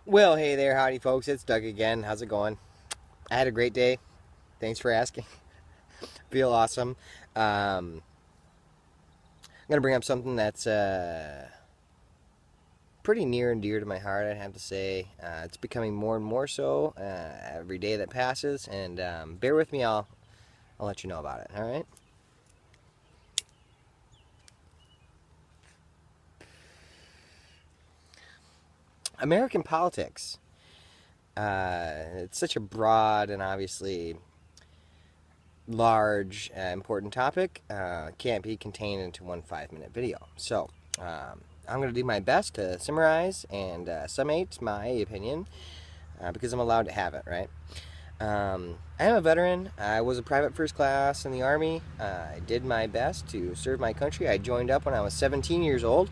Well, hey there, howdy folks, it's Doug again. How's it going? I had a great day. Thanks for asking. Feel awesome. I'm going to bring up something that's pretty near and dear to my heart, I'd have to say. It's becoming more and more so every day that passes, and bear with me, I'll let you know about it, alright? American politics. It's such a broad and obviously large, important topic. Can't be contained into one 5-minute video. So, I'm going to do my best to summarize and summate my opinion because I'm allowed to have it, right? I am a veteran. I was a private first class in the Army. I did my best to serve my country. I joined up when I was 17 years old.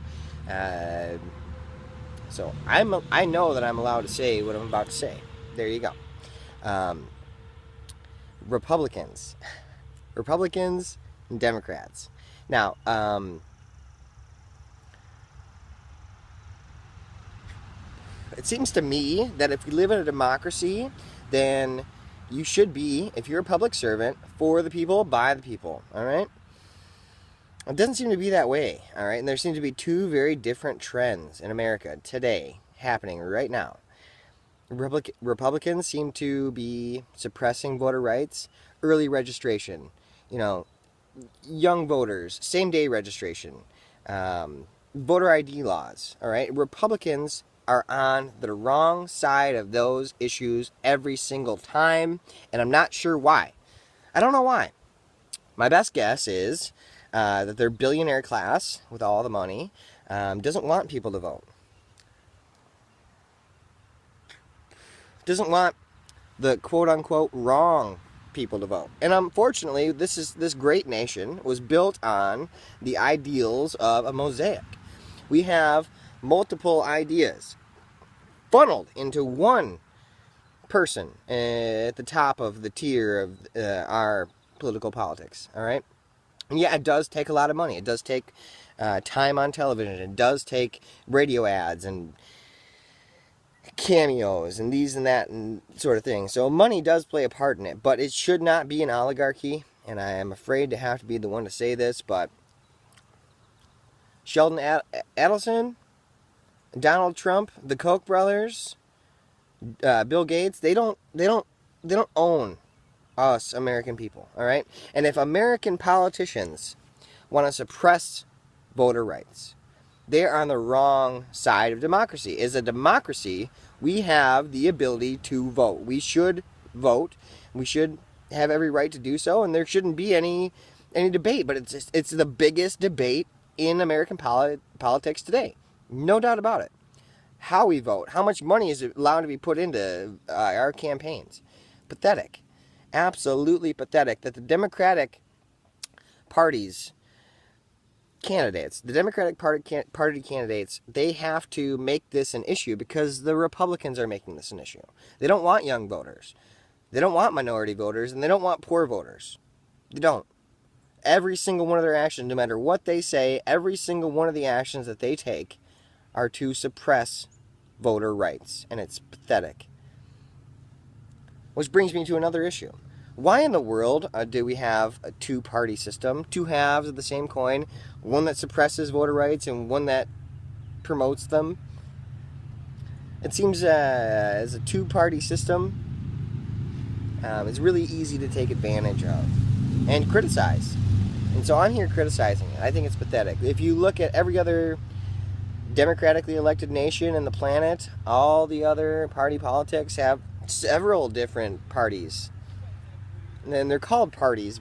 So I know that I'm allowed to say what I'm about to say. There you go. Um, Republicans. Republicans and Democrats. Now, it seems to me that if we live in a democracy, then you should be, if you're a public servant, for the people, by the people, all right? It doesn't seem to be that way, all right? And there seem to be two very different trends in America today happening right now. Republicans seem to be suppressing voter rights, early registration, you know, young voters, same day registration, voter ID laws. All right, Republicans are on the wrong side of those issues every single time, and I'm not sure why. I don't know why. My best guess is that their billionaire class with all the money doesn't want people to vote. Doesn't want the quote-unquote wrong people to vote. And unfortunately, this great nation was built on the ideals of a mosaic. We have multiple ideas funneled into one person at the top of the tier of our political politics, all right? And yeah, it does take a lot of money. It does take time on television. It does take radio ads and cameos and these and that and sort of thing. So money does play a part in it, but it should not be an oligarchy. And I am afraid to have to be the one to say this, but Sheldon Adelson, Donald Trump, the Koch brothers, Bill Gates, they don't own us American people, all right? And if American politicians want to suppress voter rights, they're on the wrong side of democracy. As a democracy, we have the ability to vote. We should vote. We should have every right to do so, and there shouldn't be any debate. But it's the biggest debate in American politics today. No doubt about it. How we vote, how much money is allowed to be put into our campaigns. Pathetic. Absolutely pathetic that the Democratic parties candidates, the Democratic Party candidates, they have to make this an issue because the Republicans are making this an issue. They don't want young voters. They don't want minority voters, and they don't want poor voters. They don't. Every single one of their actions, no matter what they say, every single one of the actions that they take are to suppress voter rights, and it's pathetic. Which brings me to another issue. Why in the world do we have a two-party system, two halves of the same coin, one that suppresses voter rights and one that promotes them? It seems as a two-party system, it's really easy to take advantage of and criticize. And so I'm here criticizing it. I think it's pathetic. If you look at every other democratically elected nation in the planet, all the other party politics have several different parties. And they're called parties,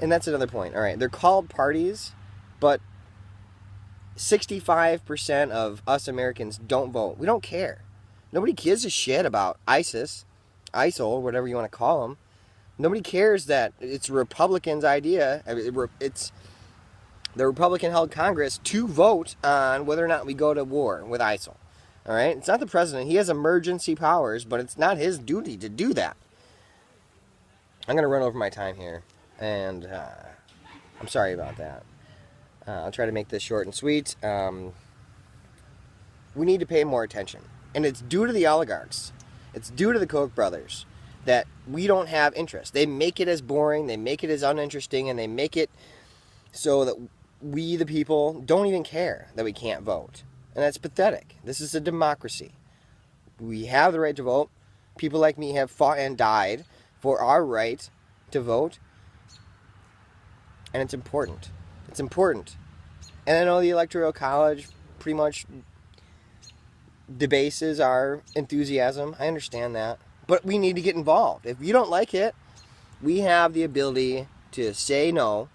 and that's another point. All right, they're called parties, but 65% of us Americans don't vote. We don't care. Nobody gives a shit about ISIL, whatever you want to call them. Nobody cares that it's Republicans' idea. It's the Republican-held Congress to vote on whether or not we go to war with ISIL. All right, it's not the president. He has emergency powers, but it's not his duty to do that. I'm going to run over my time here, and I'm sorry about that. I'll try to make this short and sweet. we need to pay more attention. And it's due to the oligarchs. It's due to the Koch brothers that we don't have interest. They make it as boring, they make it as uninteresting, and they make it so that we, the people, don't even care that we can't vote. And that's pathetic. This is a democracy. We have the right to vote. People like me have fought and died for our right to vote. And it's important. It's important. And I know the Electoral College pretty much debases our enthusiasm. I understand that. But we need to get involved. If you don't like it, we have the ability to say no.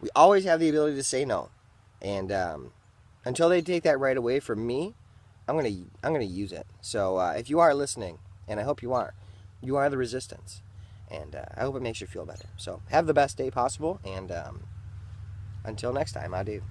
We always have the ability to say no. And until they take that right away from me, I'm gonna use it. So if you are listening, and I hope you are the resistance. And I hope it makes you feel better. So have the best day possible. And until next time, adieu.